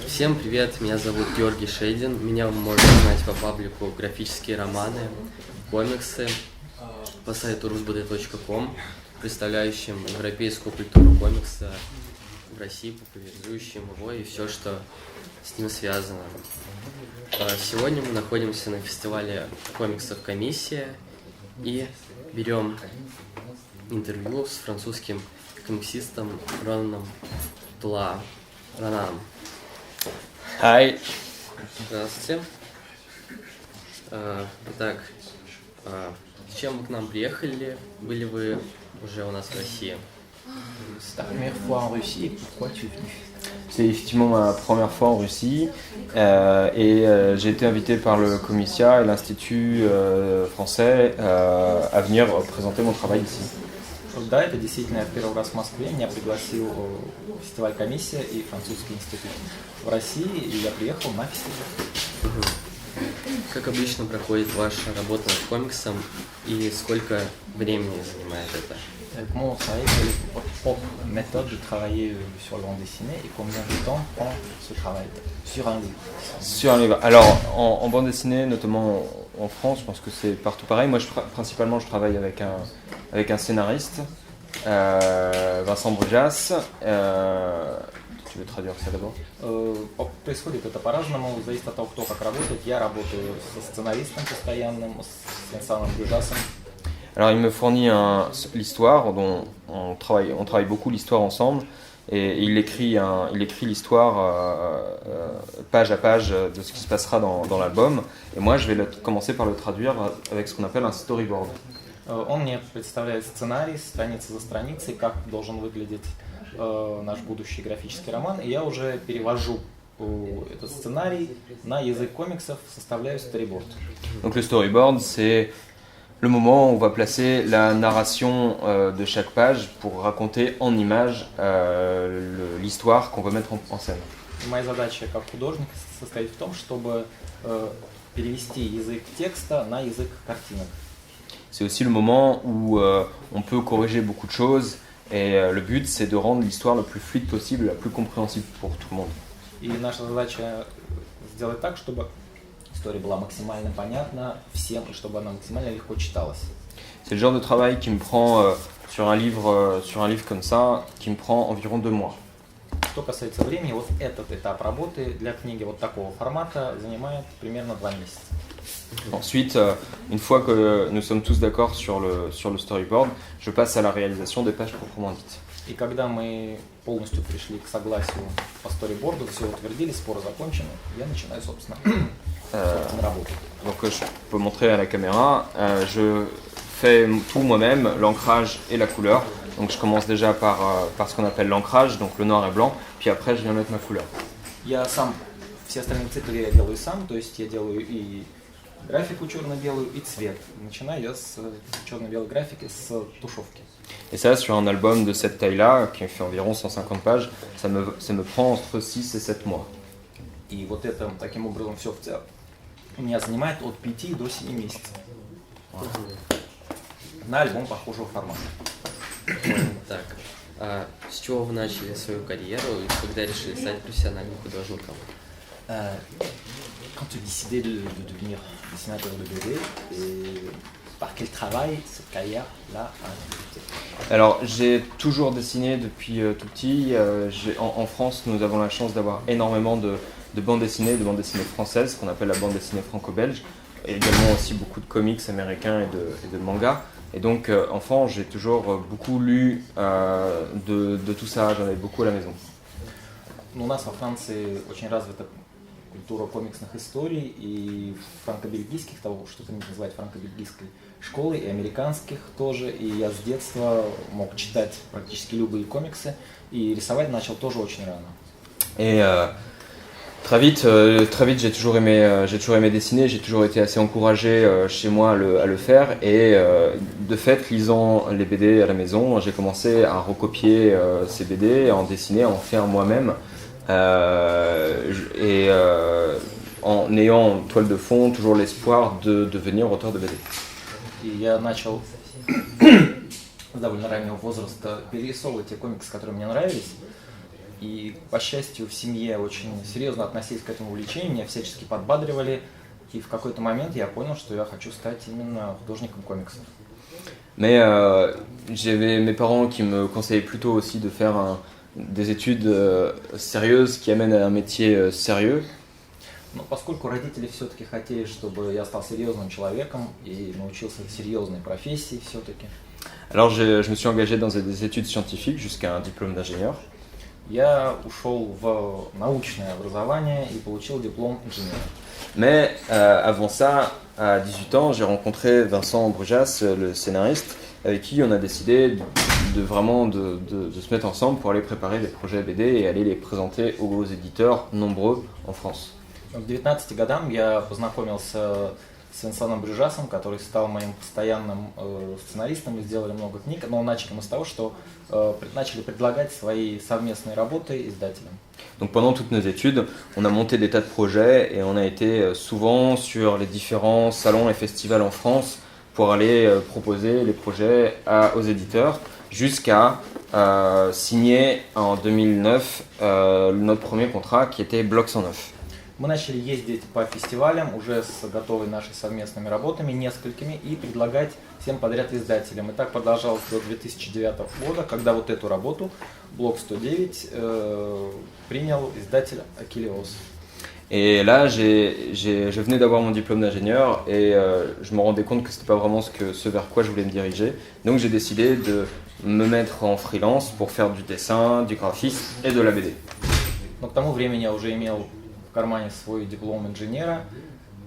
Всем привет, меня зовут Георгий Шейдин. Меня можно знать по паблику «Графические романы», комиксы по сайту rusbd.com, представляющим европейскую культуру комикса в России, популяризующим его и все, что с ним связано. Сегодня мы находимся на фестивале комиксов «Комиссия» и берем интервью с французским комиксистом Ронаном Рананом. Hi. Здравствуйте. Итак, с чем вы к нам приехали? Были вы уже у нас в России? C'est ta première fois en Russie et pourquoi tu es venu? C'est effectivement ma première fois en Russie j'ai été invité par le Comissia et l'Institut français à venir présenter mon travail ici. Да, это действительно первый раз в Москве. Меня пригласил фестиваль «Комиссия» и французский институт в России, и я приехал на фестиваль. Как обычно проходит ваша работа над комиксом и сколько времени занимает это? Comment vous savez quelle est votre propre méthode de travailler sur le bande dessinée et combien de temps prend ce travail sur un livre? Sur un livre. Alors, en bande dessinée, notamment en France, je pense que c'est partout pareil. Moi, principalement, je travaille avec un scénariste, Vincent Brujas. Tu veux traduire ça d'abord? Происходит это по-разному, зависит от того, кто как работает. Я работаю со сценаристом постоянным, с Винсаном Брюжасом. Alors, il me fournit l'histoire, dont on travaille beaucoup l'histoire ensemble, et il écrit l'histoire page à page de ce qui se passera dans l'album. Et moi, je vais commencer par le traduire avec ce qu'on appelle un storyboard. Он мне представляет сценарий, страница за страницей, как должен выглядеть наш будущий графический роман, и я уже перевожу этот сценарий на язык комиксов, составляю storyboard. Donc le storyboard, c'est le moment où on va placer la narration de chaque page pour raconter en images l'histoire qu'on veut mettre en scène. Моя задача как художника состоит в том, чтобы перевести язык текста на язык картинок. C'est aussi le moment où on peut corriger beaucoup de choses et le but c'est de rendre l'histoire le plus fluide possible, la plus compréhensible pour tout le monde. И наша задача сделать так, чтобы история была максимально понятна всем и чтобы она максимально легко читалась. C'est le genre de travail qui me prend sur un livre comme ça, qui me prend environ 2 mois. Что касается времени, вот этот этап работы для книги вот такого формата занимает примерно 2 месяца. Ensuite, une fois que nous sommes tous d'accord sur le storyboard, je passe à la réalisation des pages proprement dites. И когда мы полностью пришли к согласию по сториборду, все утвердили, споры закончены, я начинаю, собственно, работу. Donc je peux montrer à la caméra, je fais tout moi-même, l'ancrage et la couleur. Donc je commence déjà par ce qu'on appelle l'ancrage, donc le noir et blanc, puis après je viens mettre ma couleur. Я сам, все остальные циклы я делаю сам, то есть я делаю и графику черно-белую, и цвет. Начинаю я с черно-белой графики, с тушевки. Et ça, sur un album de cette taille-là, qui fait environ 150 pages, ça me prend entre 6 et 7 mois. И вот это, таким образом, все у меня занимает от 5 до 7 месяцев. На альбом похожего формата. Так, с чего вы начали свою карьеру и когда решили стать профессиональным художником? Quand tu as décidé de devenir dessinateur de BD, et par quel travail cette carrière-là a débuté? Alors, j'ai toujours dessiné depuis tout petit. En France, nous avons la chance d'avoir énormément de bandes dessinées françaises, qu'on appelle la bande dessinée franco-belge, et également aussi beaucoup de comics américains et de mangas. Et donc, enfant, j'ai toujours beaucoup lu de tout ça, j'en avais beaucoup à la maison. У нас во Франции очень развита культура комиксных историй и франко-бельгийских, того, что принято называть франко-бельгийской школой, и американских тоже. И я с детства мог читать практически любые комиксы, и рисовать начал тоже очень рано. Et très vite, j'ai toujours aimé dessiner, j'ai toujours été assez encouragé chez moi à le faire. Et de fait, lisant les BD à la maison, j'ai commencé à recopier ces BD, à en dessiner, à en faire moi-même. En ayant en toile de fond toujours l'espoir de devenir auteur de BD. И я начал с довольно раннего возраста перерисовывать те комиксы, которые мне нравились. И, по счастью, в семье очень серьезно относились к этому увлечению, меня всячески подбадривали. И в какой-то момент я понял, что я хочу стать именно художником комиксов. Mais j'avais mes parents qui me conseillaient plutôt aussi de faire des études sérieuses qui amènent à un métier sérieux. Но поскольку родители все-таки хотели, чтобы я стал серьезным человеком и научился серьезной профессии все-таки, Alors je me suis engagé dans des études scientifiques jusqu'à un diplôme d'ingénieur. я ушел в научное образование и получил диплом инженера. Mais avant ça, à 18 ans, j'ai rencontré Vincent Brujas, le scénariste, avec qui on a décidé de vraiment de se mettre ensemble pour aller préparer des projets BD et aller les présenter aux éditeurs nombreux en France. К 19 годам я познакомился с Винсаном Брюжасом, который стал моим постоянным сценаристом, мы сделали много книг, но начали мы с того, что начали предлагать свои совместные работы издателям. Donc pendant toutes nos études, on a monté des tas de projets et on a été souvent sur les différents salons et festivals en France pour aller proposer les projets aux éditeurs jusqu'à signer en 2009 notre premier contrat qui était Bloc 109. Мы начали ездить по фестивалям уже с готовыми нашими совместными работами, несколькими, и предлагать всем подряд издателям. И так продолжалось до 2009 года, когда вот эту работу, Блок 109, принял издатель Акелиос. Et là, je venais d'avoir mon diplôme d'ingénieur et je me rendais compte que c'était pas vraiment ce vers quoi je voulais me diriger. Donc j'ai décidé de me mettre en freelance pour faire du dessin, du graphisme et de la BD. Но к тому времени я уже имел в кармане свой диплом инженера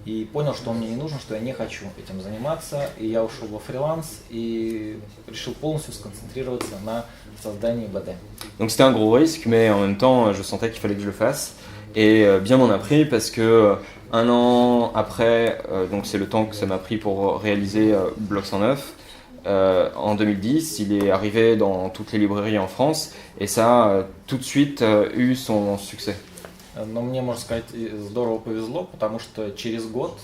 и понял, что он мне не нужен, что я не хочу этим заниматься. И я ушел во фриланс и решил полностью сконцентрироваться на создании БД. Donc c'était un gros risque, mais en même temps, je sentais qu'il fallait que je le fasse. Et bien m'en a pris parce que un an après, donc c'est le temps que ça m'a pris pour réaliser Bloc 109, en 2010, il est arrivé dans toutes les librairies en France et ça a tout de suite eu son succès. Но мне, можно сказать, здорово повезло, потому что через год,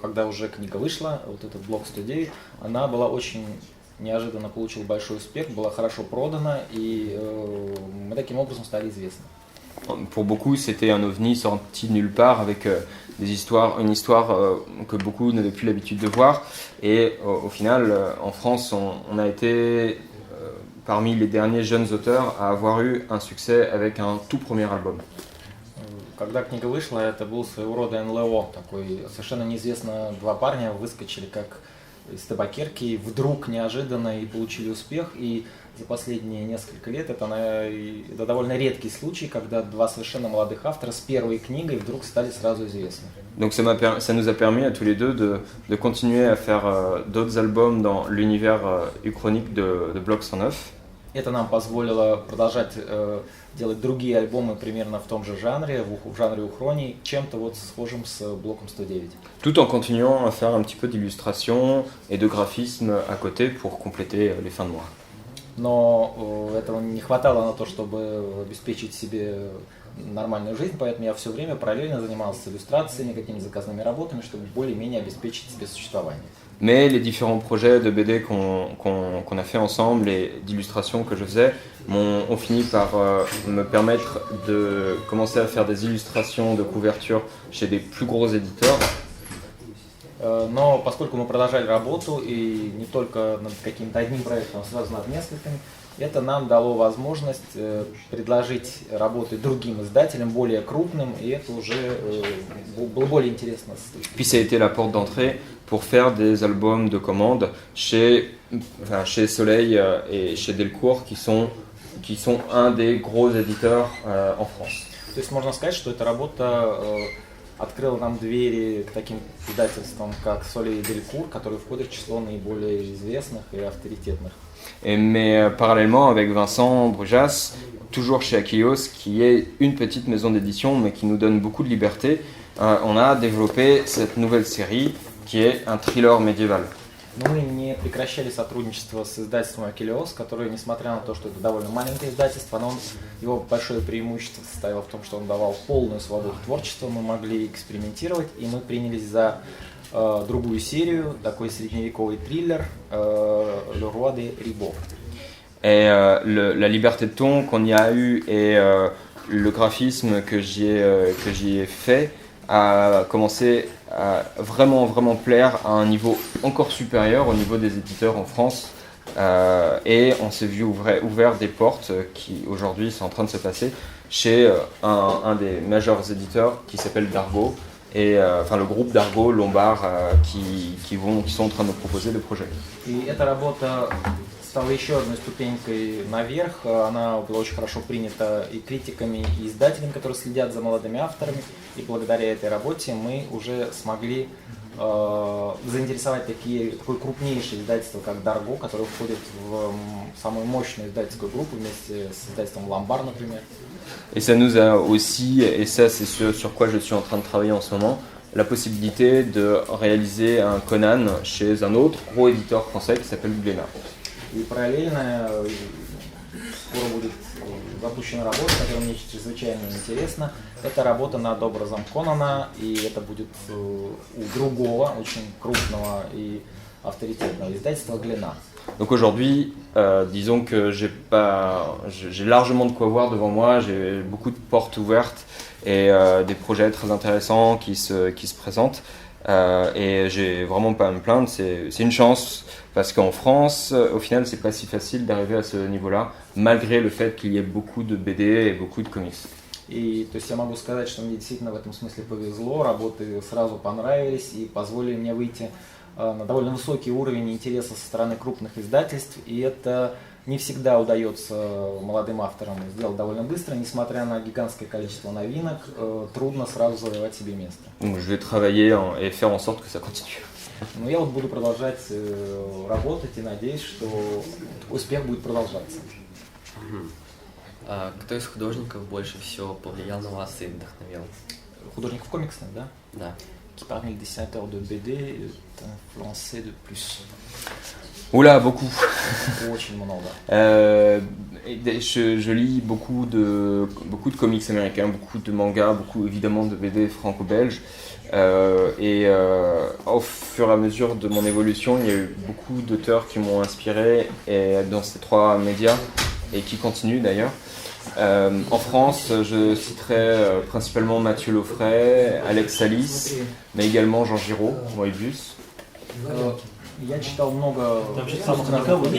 когда уже книга вышла, вот этот Блок 109, она была очень неожиданно получила большой успех, была хорошо продана, и мы таким образом стали известны. Pour beaucoup, c'était un ovni sorti de nulle part avec une histoire que beaucoup n'avaient plus l'habitude de voir. Et au final, en France, on a été parmi les derniers jeunes auteurs à avoir eu un succès avec un tout premier album. Когда книга вышла, это был своего рода НЛО, такой совершенно неизвестно, два парня выскочили как из табакерки вдруг неожиданно и получили успех. И за последние несколько лет это довольно редкий случай, когда два совершенно молодых автора с первой книгой вдруг стали сразу известны. Donc ça nous a permis à tous les deux de continuer à faire d'autres albums dans l'univers uchronique de Bloc 109. Это нам позволило продолжать делать другие альбомы примерно в том же жанре, в жанре ухроний, чем-то вот схожим с Блоком 109. Tout en continuant à faire un petit peu d'illustration et de graphisme à côté pour compléter les fins de mois. Но этого не хватало на то, чтобы обеспечить себе нормальную жизнь, поэтому я все время параллельно занимался иллюстрациями, какими-то заказными работами, чтобы более-менее обеспечить себе существование. Mais les différents projets de BD qu'on a fait ensemble et d'illustrations que je faisais ont fini par me permettre de commencer à faire des illustrations de couverture chez des plus gros éditeurs. Но поскольку мы продолжали работу и не только над каким-то одним проектом, а сразу над несколькими, это нам дало возможность предложить работы другим издателям, более крупным, и это уже было более интересно. Puis ça a été la porte d'entrée pour faire des albums de commande chez Soleil et chez Delcourt qui sont un des gros éditeurs en France. То есть можно сказать, что эта работа открыла нам двери к таким издательствам, как Soleil et Delcourt, которые входят в число наиболее известных и авторитетных. Mais parallèlement avec Vincent Brujas, toujours chez Akelios, qui est une petite maison d'édition mais qui nous donne beaucoup de liberté, on a développé cette nouvelle série qui est un thriller médiéval. Но мы не прекращали сотрудничество с издательством Акелиос, которое, несмотря на то, что это довольно маленькое издательство, его большое преимущество состояло в том, что он давал полную свободу творчества, мы могли экспериментировать, и мы принялись за другую серию, такой средневековый триллер «Le Roi des Ribauds». Et la liberté de ton qu'on y a eu et le graphisme que j'y ai fait a commencé à vraiment plaire à un niveau encore supérieur au niveau des éditeurs en France. Et on s'est vu ouvert des portes qui aujourd'hui sont en train de se passer chez un des majeurs éditeurs qui s'appelle Dargaud, et enfin le groupe Dargaud Lombard qui sont en train de nous proposer le projet. И эта работа стала еще одной ступенькой наверх. Она была очень хорошо принята и критиками, и издателями, которые следят за молодыми авторами. И благодаря этой работе мы уже смогли заинтересовать такое крупнейшее издательство, как Dargaud, которое входит в самую мощную издательскую группу вместе с издательством Lombard, например. Et ça nous a aussi, et ça c'est sur quoi je suis en train de travailler en ce moment, la possibilité de réaliser un Conan chez un autre gros éditeur français qui s'appelle Glénat. И параллельно скоро будет запущена работа, которая мне чрезвычайно интересна. Это работа над образом Конана, и это будет у другого, очень крупного и авторитетного издательства Glénat. Donc aujourd'hui, disons que j'ai largement de quoi voir devant moi, j'ai beaucoup de portes ouvertes et des projets très intéressants qui se présentent. Et j'ai vraiment pas à me plaindre, c'est une chance parce qu'en France, au final, c'est pas si facile d'arriver à ce niveau-là, malgré le fait qu'il y ait beaucoup de BD et beaucoup de comics. И то есть я могу сказать, что мне действительно в этом смысле повезло, работы сразу понравились и позволили мне выйти на довольно высокий уровень интереса со стороны крупных издательств, и это не всегда удается молодым авторам сделать довольно быстро, несмотря на гигантское количество новинок, трудно сразу завоевать себе место. Donc je vais travailler et faire en sorte que ça continue. Но я вот буду продолжать работать и надеюсь, что успех будет продолжаться. А кто из художников больше всего повлиял на вас и вдохновил? Художников комиксных, да? Да. Qui parmi les dessinateurs de BD est influencé de plus. Oula, beaucoup. Очень много. Je lis beaucoup de comics américains, beaucoup de mangas, beaucoup évidemment de BD franco-belges. Au fur et à mesure de mon évolution, il y a eu beaucoup d'auteurs qui m'ont inspiré dans ces trois médias et qui continuent d'ailleurs. En France, je citerai principalement Mathieu Laufray, Alex Salis, mais également Jean Giraud, Moebius. Я читал много самых разных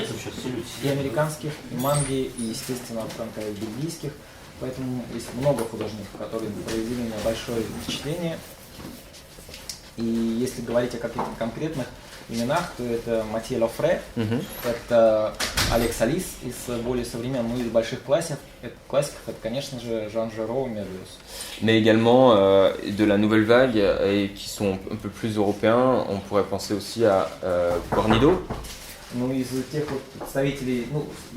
и американских, и манги, и, естественно, франко-бельгийских, поэтому есть много художников, которые произвели на меня большое впечатление. И если говорить о каких-то конкретных именах, то это Матье Лофре, это Алекс Салис из более современных, ну, из больших классиков, это, конечно же, Жан Жиро, Мебиус. Mais également de la nouvelle vague et qui sont un peu plus européens, on pourrait penser aussi à Guarnido. Ну, из тех вот представителей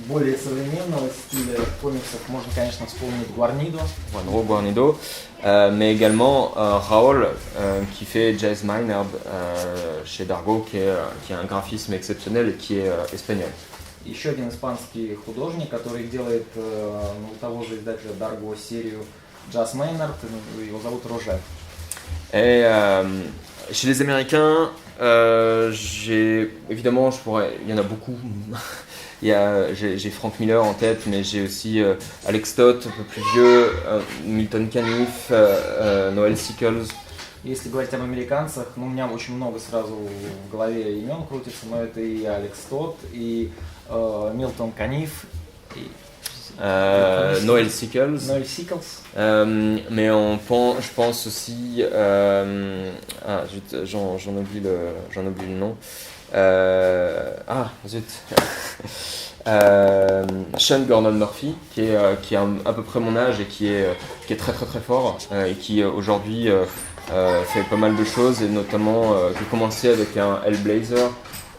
более современного стиля комиксов можно, конечно, вспомнить Guarnido. Guarnido, mais également Raoul qui fait Jazz Maynard chez Dargaud, qui a un graphisme exceptionnel et qui est espagnol. Еще один испанский художник, который делает у того же издателя Dargaud серию Jazz Maynard, его зовут Роже. Et chez les Américains, évidemment, il y en a beaucoup. J'ai Frank Miller en tête, mais j'ai aussi Alex Stott, un peu plus vieux, Milton Caniff, Noel Sickles. Если говорить об американцах, у меня очень много сразу в голове имен крутится, но это и Алекс Тотт, и Милтон Каниф, и Noel Sickles. Noel Sickles. Mais je pense aussi, j'en oublie le nom. Sean Gordon Murphy, qui a à peu près mon âge et qui est très très très fort et qui aujourd'hui fait pas mal de choses, et notamment qui a commencé avec un Hellblazer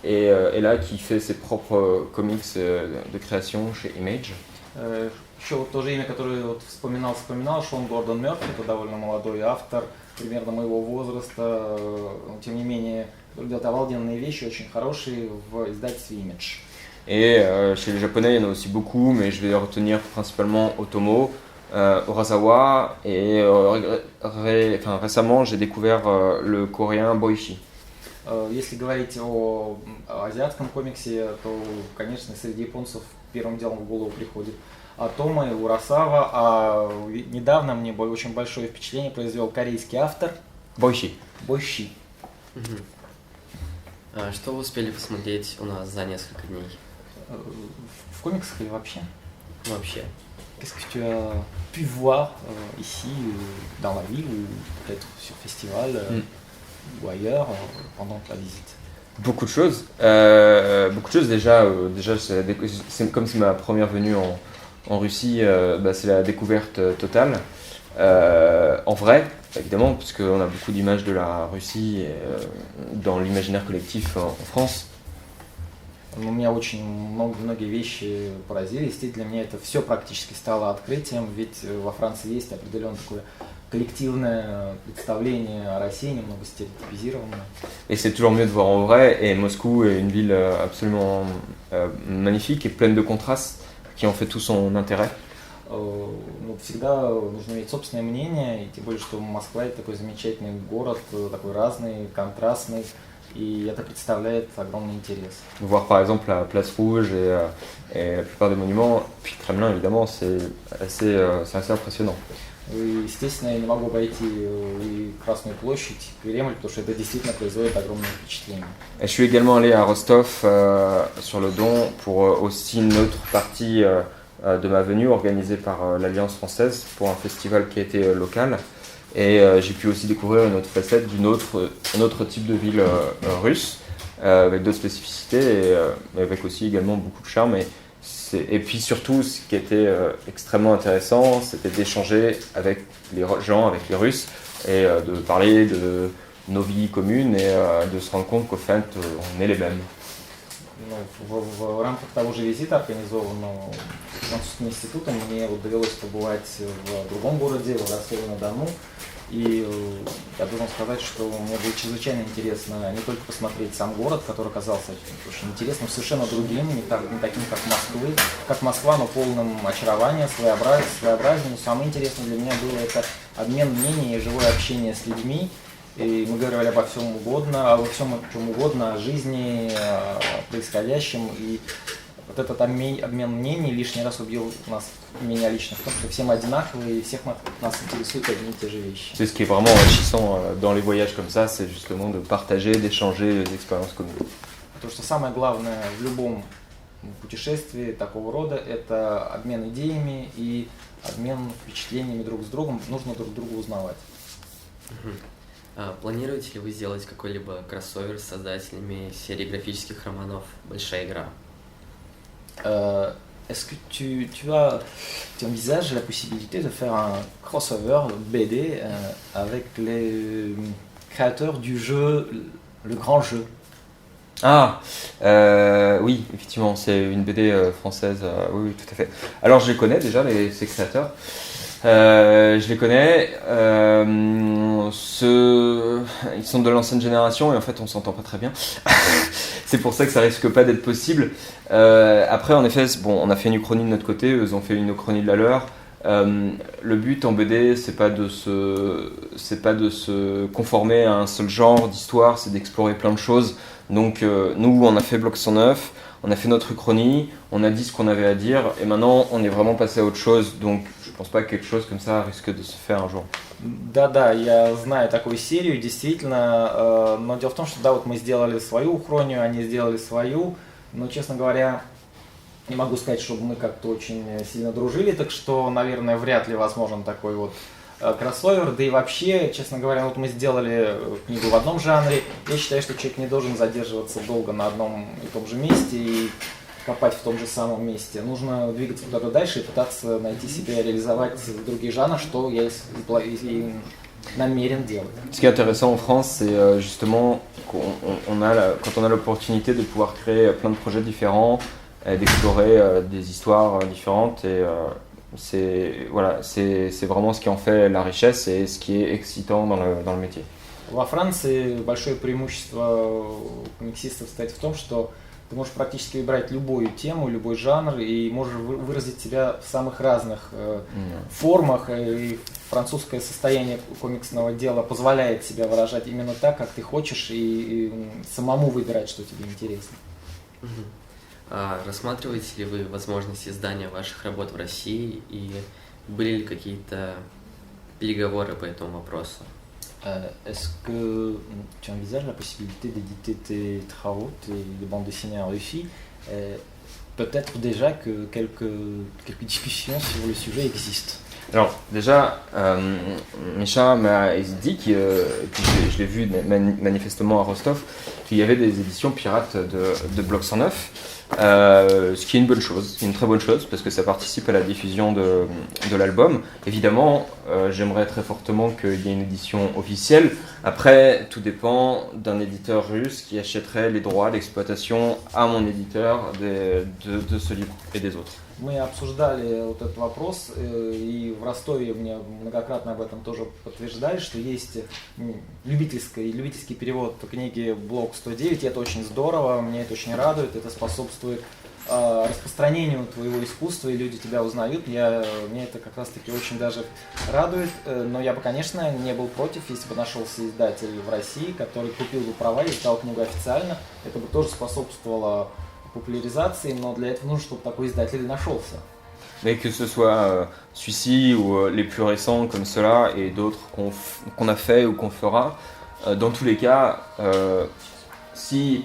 et là qui fait ses propres comics de création chez Image. Еще вот то же имя, которое вот вспоминал, Шон Гордон Мёрфи, это довольно молодой автор, примерно моего возраста, но тем не менее делает обалденные вещи, очень хорошие в издательстве Image. Et chez les japonais, il y en a aussi beaucoup, mais je vais retenir principalement Otomo, Urasawa, et récemment j'ai découvert le coréen Boichi. Если говорить о азиатском комиксе, то, конечно, среди японцев первым делом в голову приходит. А Тома и Урасава. А недавно мне очень большое впечатление произвел корейский автор Бойши. Бойши. Мгм. Что вы успели посмотреть у нас за несколько дней? В комиксах или вообще? Вообще. Qu'est-ce que tu as pu voir ici, dans la ville, ou peut-être sur festival, ou ailleurs, pendant ta visite? Beaucoup de choses. Déjà comme c'est ma première venue en Russie, c'est la découverte totale. En vrai, évidemment, parce qu'on a beaucoup d'images de la Russie dans l'imaginaire collectif en France. У меня очень многие вещи поразили. Действительно, для меня это все практически стало открытием, ведь во Франции есть определенное такое коллективное представление о России, немного стереотипизированное. Et c'est toujours mieux de voir en vrai. Et Moscou est une ville absolument magnifique et pleine de contrastes qui en fait tout son intérêt. Ну, всегда нужно иметь собственное мнение, и тем более, что Москва это такой замечательный город, такой разный, контрастный, и это представляет огромный интерес. Voir par exemple la place rouge et la plupart des monuments, puis Kremlin évidemment, c'est assez impressionnant. И, естественно, я не могу обойти и Красную площадь, и Кремль, потому что это действительно производит огромное впечатление. Et je suis également allé à Rostov sur le Don pour aussi une autre partie de ma venue organisée par l'Alliance française pour un festival qui a été local. Et j'ai pu aussi découvrir une autre facette un autre type de ville russe avec d'autres spécificités et avec aussi également beaucoup de charme. Et puis surtout, ce qui était extrêmement intéressant, c'était d'échanger avec les gens, avec les Russes, et de parler de nos vies communes et de se rendre compte qu'au fait, on est les mêmes. Ну, в рамках того же визита, организованного французским институтом, мне вот довелось побывать в другом городе, в Ростове-на-Дону. И я должен сказать, что мне было чрезвычайно интересно не только посмотреть сам город, который оказался очень интересным, совершенно другим, не таким, как Москва, но полным очарования, своеобразием. Но самое интересное для меня было это обмен мнений и живое общение с людьми. И мы говорили обо всем чем угодно, о жизни, о происходящем. И вот этот обмен мнений лишний раз убедил меня лично в том, что все мы одинаковые и всех нас интересуют одни и те же вещи. C'est ce qui est vraiment enrichissant dans les voyages comme ça, c'est justement de partager, d'échanger les expériences communes. Потому что самое главное в любом путешествии такого рода – это обмен идеями и обмен впечатлениями друг с другом. Нужно друг друга узнавать. Планируете ли вы сделать какой-либо кроссовер с создателями серии графических романов «Большая игра»? Est-ce que tu envisages la possibilité de faire un crossover BD avec les créateurs du jeu, le grand jeu? Oui, effectivement, c'est une BD française, oui, tout à fait. Alors je les connais déjà, ces créateurs. Je les connais. Ils sont de l'ancienne génération et en fait on s'entend pas très bien. C'est pour ça que ça risque pas d'être possible. Après, en effet, bon, on a fait une uchronie de notre côté, eux ont fait une uchronie de la leur. Le but en BD, c'est pas de se conformer à un seul genre d'histoire, c'est d'explorer plein de choses. Donc nous, on a fait Bloc 109, on a fait notre uchronie, on a dit ce qu'on avait à dire, et maintenant on est vraiment passé à autre chose. Donc je pense pas que quelque chose comme ça risque de se faire un jour. Да, я знаю такую серию, действительно, но дело в том, что да, вот мы сделали свою ухронию, они сделали свою, но, честно говоря, не могу сказать, чтобы мы как-то очень сильно дружили, так что, наверное, вряд ли возможен такой вот кроссовер, да и вообще, честно говоря, вот мы сделали книгу в одном жанре, я считаю, что человек не должен задерживаться долго на одном и том же месте и копать в том же самом месте. Нужно двигаться куда-то дальше и пытаться найти себя, реализовать другие жанры, что я и намерен делать. Ce qui est intéressant en France, c'est justement quand on a l'opportunité de pouvoir créer plein de projets différents, d'explorer des histoires différentes et c'est vraiment ce qui en fait la richesse et ce qui est excitant dans le métier. Во Франции большое преимущество комиксистов состоит в том, что ты можешь практически выбрать любую тему, любой жанр и можешь выразить себя в самых разных формах. И французское состояние комиксного дела позволяет себя выражать именно так, как ты хочешь, и самому выбирать, что тебе интересно. Рассматриваете ли вы возможность издания ваших работ в России и были ли какие-то переговоры по этому вопросу? Est-ce que tu envisages la possibilité d'éditer tes travaux, tes bandes dessinées en Russie? Peut-être déjà que quelques discussions sur le sujet existent. Alors déjà, Misha m'a dit, et puis je l'ai vu manifestement à Rostov, qu'il y avait des éditions pirates de Bloc 109, ce qui est une bonne chose, une très bonne chose, parce que ça participe à la diffusion de l'album. Évidemment, j'aimerais très fortement qu'il y ait une édition officielle. Après, tout dépend d'un éditeur russe qui achèterait les droits d'exploitation à mon éditeur de ce livre et des autres. Мы обсуждали вот этот вопрос, и в Ростове мне многократно об этом тоже подтверждали, что есть любительский перевод книги «Блок 109», и это очень здорово, мне это очень радует, это способствует распространению твоего искусства, и люди тебя узнают. Мне это как раз таки очень даже радует, но я бы, конечно, не был против, если бы нашелся издатель в России, который купил бы права и издал книгу официально. Это бы тоже способствовало popularisation, mais для этого нужно, чтобы такой издатель нашелся. Mais que ce soit celui-ci ou les plus récents comme cela et d'autres qu'on a fait ou qu'on fera, dans tous les cas, si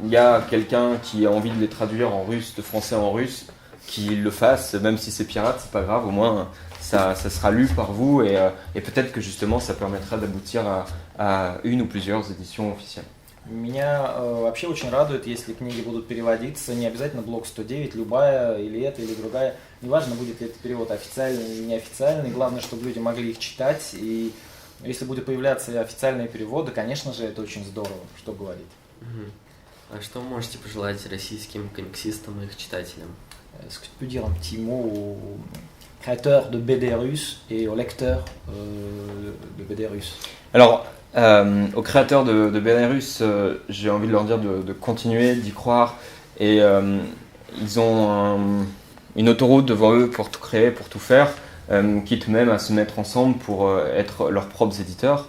il y a quelqu'un qui a envie de les traduire en russe, de français en russe, qu'il le fasse, même si c'est pirate, c'est pas grave, au moins ça sera lu par vous et peut-être que justement ça permettra d'aboutir à une ou plusieurs éditions officielles. Меня вообще очень радует, если книги будут переводиться, не обязательно блок 109, любая, или эта, или другая, неважно, будет ли это перевод официальный или неофициальный, главное, чтобы люди могли их читать, и если будут появляться официальные переводы, конечно же, это очень здорово, что говорить. А что вы можете пожелать российским комиксистам и их читателям? Est-ce que tu peux dire un petit mot aux créateurs de BD russes et aux lecteurs de BD russes? Alors, aux créateurs de BD, j'ai envie de leur dire de continuer, d'y croire. Et ils ont une autoroute devant eux pour tout créer, pour tout faire, quitte même à se mettre ensemble pour être leurs propres éditeurs.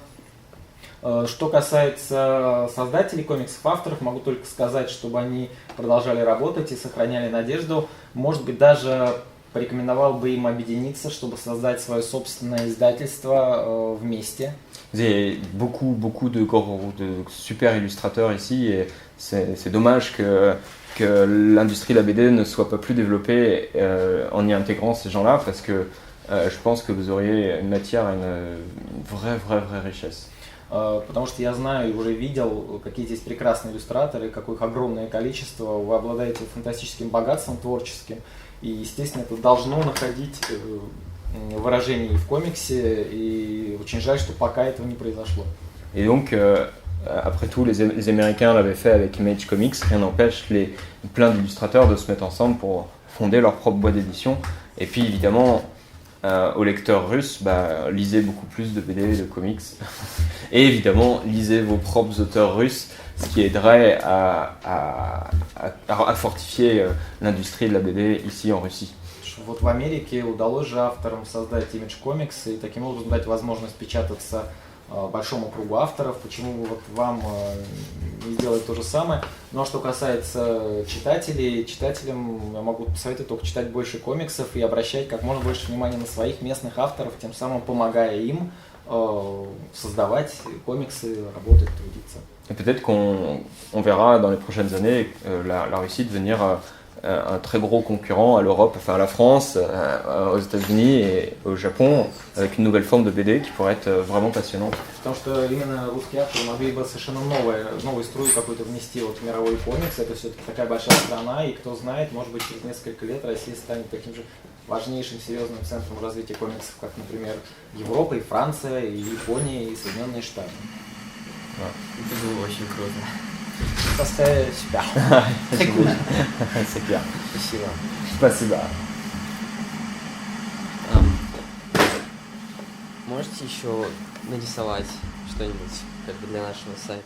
Что касается создателей комиксов, авторов, могу только сказать, чтобы они продолжали работать и сохраняли надежду. Может быть, даже порекомендовал бы им объединиться, чтобы создать свое собственное издательство вместе. Il y a beaucoup de super illustrateurs ici et c'est dommage que l'industrie de la BD ne soit pas plus développée en y intégrant ces gens-là parce que je pense que vous auriez une matière à une vraie richesse. Потому что я знаю и уже видел, какие здесь прекрасные иллюстраторы, какое их огромное количество, вы обладаете фантастическим богатством творческим, и, естественно, это должно находить выражение и в комиксе, и очень жаль, что пока этого не произошло. Et donc, après tout, les Américains l'avaient fait avec Image Comics, rien n'empêche plein d'illustrateurs de se mettre ensemble pour fonder leur propre boîte d'édition. Et puis évidemment, aux lecteurs russes, lisez beaucoup plus de BD, de comics. Et évidemment, lisez vos propres auteurs russes, ce qui aiderait à fortifier l'industrie de la BD ici en Russie. Вот в Америке удалось же авторам создать Image Comics и таким образом дать возможность печататься большому кругу авторов. Почему вот вам не сделать то же самое? Ну а что касается читателям я могу посоветовать только читать больше комиксов и обращать как можно больше внимания на своих местных авторов, тем самым помогая им создавать комиксы, работать, трудиться. Et peut-être qu'on verra dans les prochaines années la Russie devenir un très gros concurrent à l'Europe, enfin à la France, aux États-Unis et au Japon, avec une nouvelle forme de BD qui pourrait être vraiment passionnante. Потому что именно русские авторы могли бы совершенно новую струю какую-то внести вот в мировой комикс. Это все-таки такая большая страна, и кто знает, может быть, через несколько лет Россия станет таким же важнейшим серьезным центром развития комиксов, как, например, Европа, и Франция, и Япония, и Соединенные Штаты. Это было очень круто. Это super. C'est clair. Спасибо. Спасибо. Можете еще нарисовать что-нибудь как бы для нашего сайта?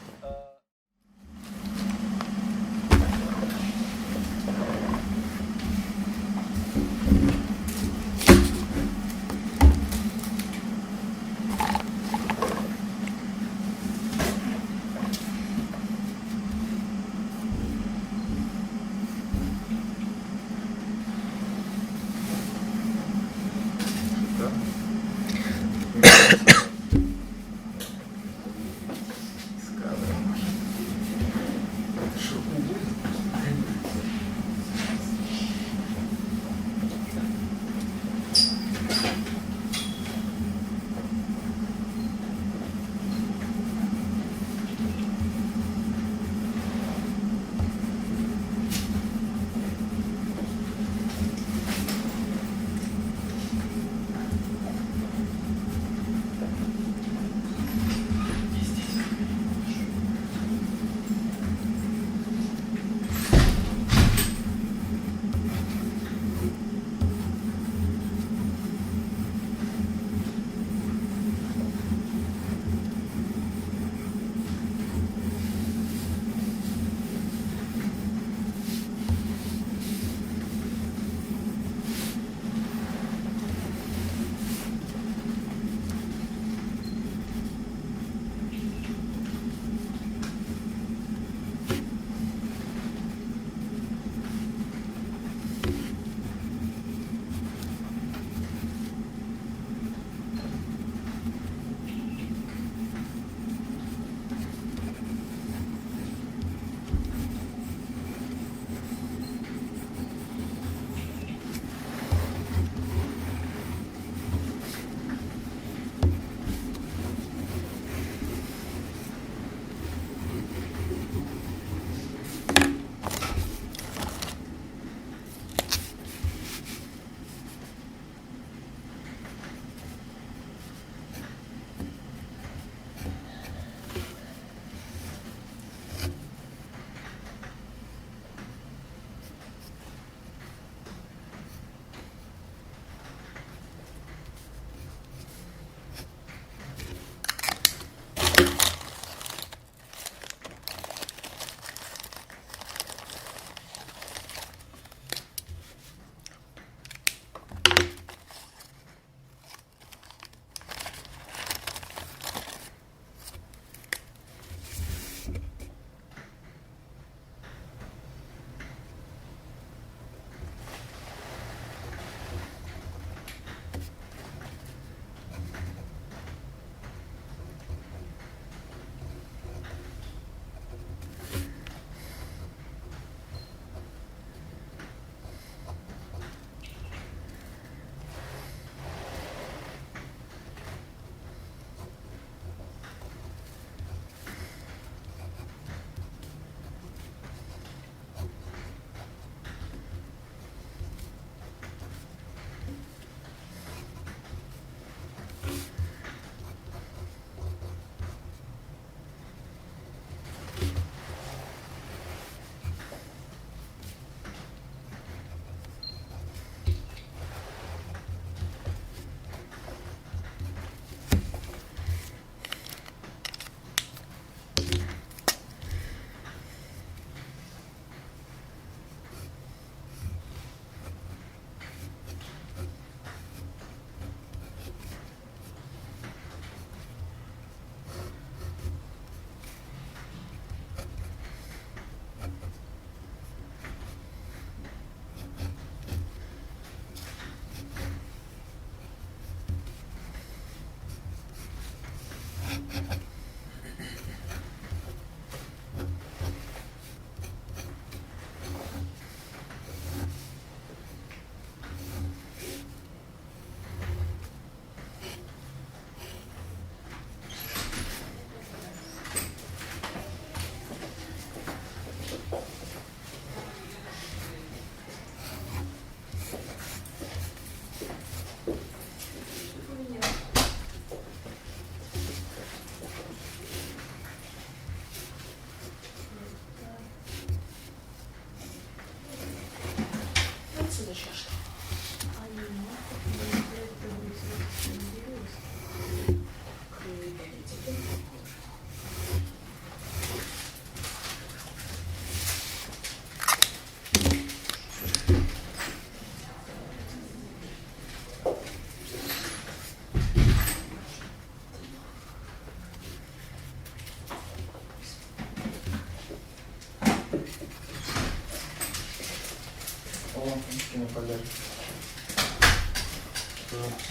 подарок.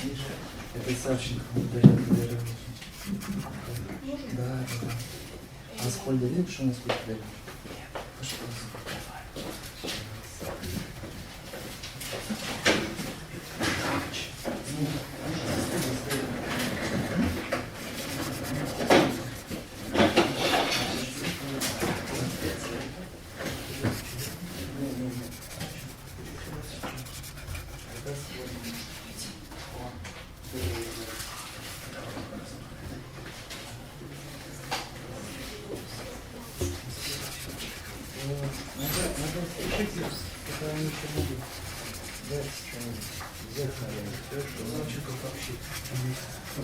Видишь, это Савченко дарил. Да. А сколь дарил, что у нас сколько дарил? Нет. Пошел.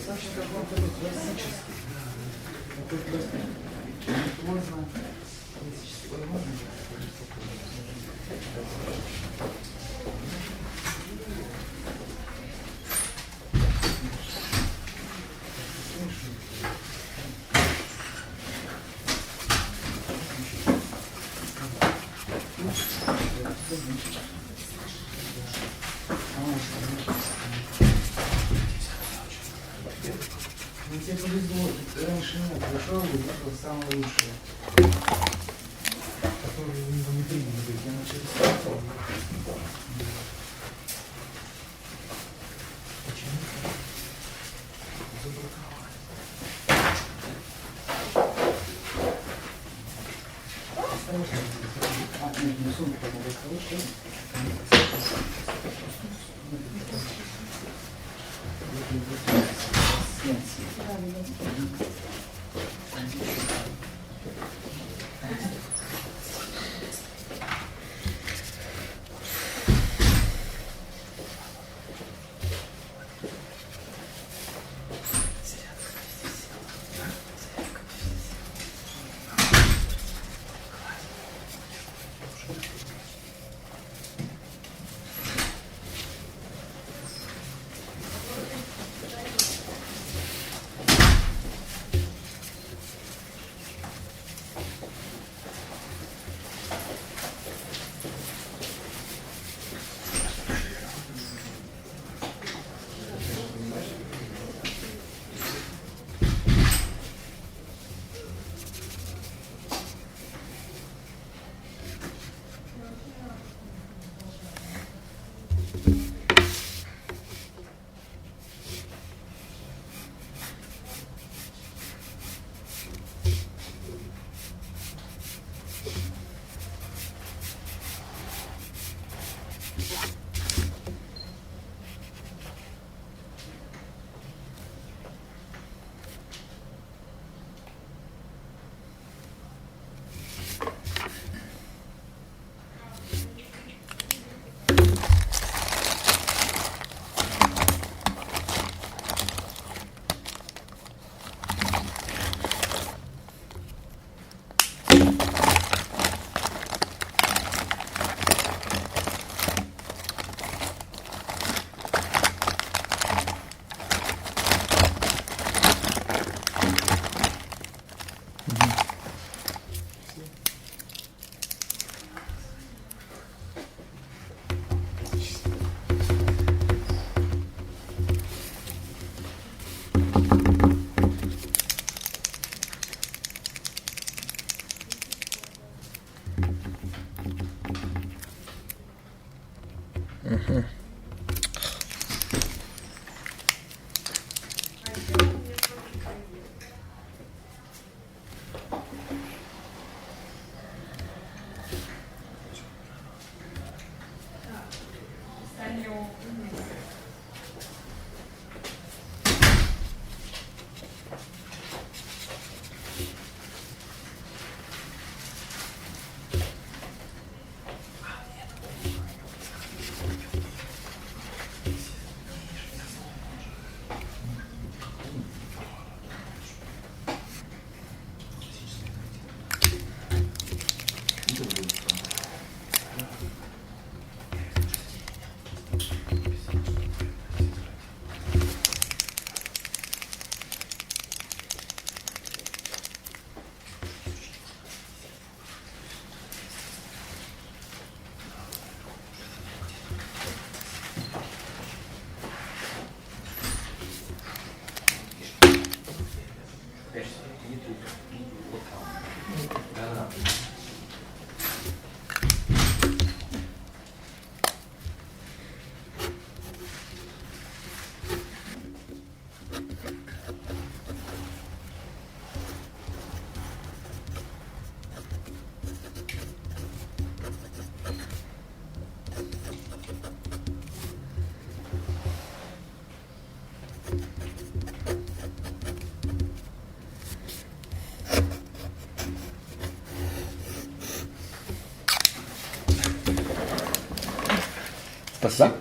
Савченко был такой классический. Такой классический. Можно классический. Возможно. Ну тебе повезло, ты раньше меня пришел и выбрал самое лучшее, которое у него не принято быть. Я начал искать. Почему? Забраковали. Осторожно. Нет, не сумку, по-моему, хорошо. Спасибо.